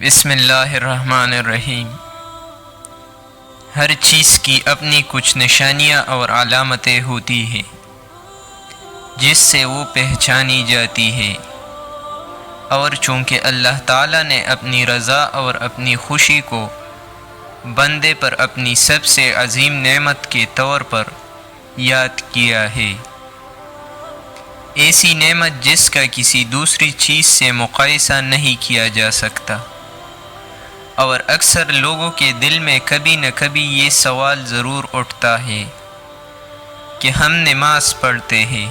بسم اللہ الرحمن الرحیم۔ ہر چیز کی اپنی کچھ نشانیاں اور علامتیں ہوتی ہیں جس سے وہ پہچانی جاتی ہے، اور چونکہ اللہ تعالیٰ نے اپنی رضا اور اپنی خوشی کو بندے پر اپنی سب سے عظیم نعمت کے طور پر یاد کیا ہے، ایسی نعمت جس کا کسی دوسری چیز سے مقایسہ نہیں کیا جا سکتا، اور اکثر لوگوں کے دل میں کبھی نہ کبھی یہ سوال ضرور اٹھتا ہے کہ ہم نماز پڑھتے ہیں،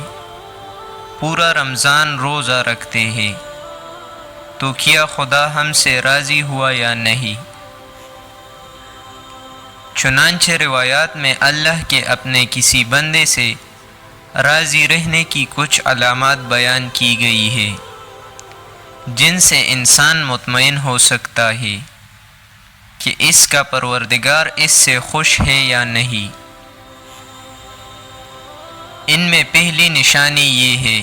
پورا رمضان روزہ رکھتے ہیں، تو کیا خدا ہم سے راضی ہوا یا نہیں؟ چنانچہ روایات میں اللہ کے اپنے کسی بندے سے راضی رہنے کی کچھ علامات بیان کی گئی ہے جن سے انسان مطمئن ہو سکتا ہے کہ اس کا پروردگار اس سے خوش ہے یا نہیں۔ ان میں پہلی نشانی یہ ہے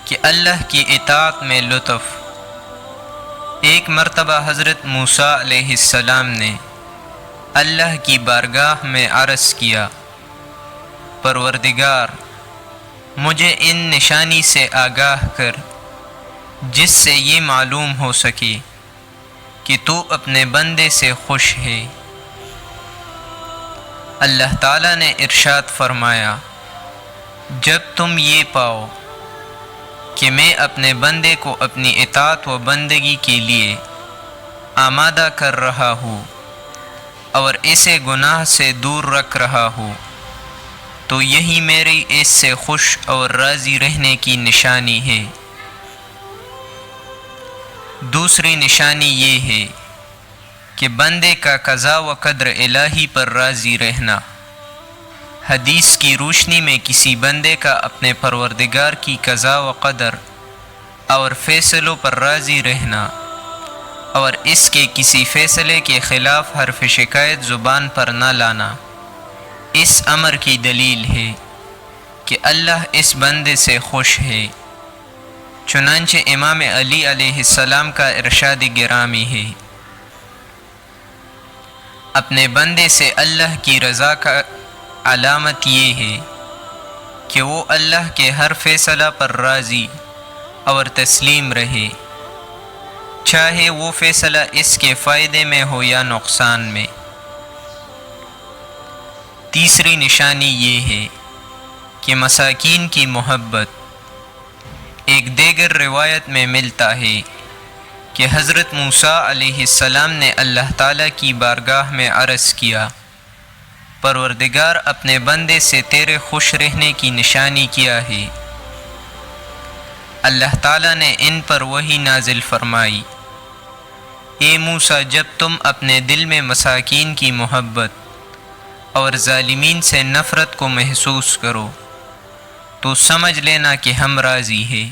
کہ اللہ کی اطاعت میں لطف۔ ایک مرتبہ حضرت موسیٰ علیہ السلام نے اللہ کی بارگاہ میں عرض کیا، پروردگار، مجھے ان نشانی سے آگاہ کر جس سے یہ معلوم ہو سکے کہ تو اپنے بندے سے خوش ہے۔ اللہ تعالیٰ نے ارشاد فرمایا، جب تم یہ پاؤ کہ میں اپنے بندے کو اپنی اطاعت و بندگی کے لیے آمادہ کر رہا ہوں اور اسے گناہ سے دور رکھ رہا ہوں، تو یہی میری اس سے خوش اور راضی رہنے کی نشانی ہے۔ دوسری نشانی یہ ہے کہ بندے کا قضا و قدر الہی پر راضی رہنا۔ حدیث کی روشنی میں کسی بندے کا اپنے پروردگار کی قضا و قدر اور فیصلوں پر راضی رہنا اور اس کے کسی فیصلے کے خلاف حرف شکایت زبان پر نہ لانا اس امر کی دلیل ہے کہ اللہ اس بندے سے خوش ہے۔ چنانچہ امام علی علیہ السلام کا ارشاد گرامی ہے، اپنے بندے سے اللہ کی رضا کا علامت یہ ہے کہ وہ اللہ کے ہر فیصلہ پر راضی اور تسلیم رہے، چاہے وہ فیصلہ اس کے فائدے میں ہو یا نقصان میں۔ تیسری نشانی یہ ہے کہ مساکین کی محبت۔ ایک دیگر روایت میں ملتا ہے کہ حضرت موسیٰ علیہ السلام نے اللہ تعالیٰ کی بارگاہ میں عرض کیا، پروردگار، اپنے بندے سے تیرے خوش رہنے کی نشانی کیا ہے؟ اللہ تعالیٰ نے ان پر وحی نازل فرمائی، اے موسیٰ، جب تم اپنے دل میں مساکین کی محبت اور ظالمین سے نفرت کو محسوس کرو تو سمجھ لینا کہ ہم راضی ہیں۔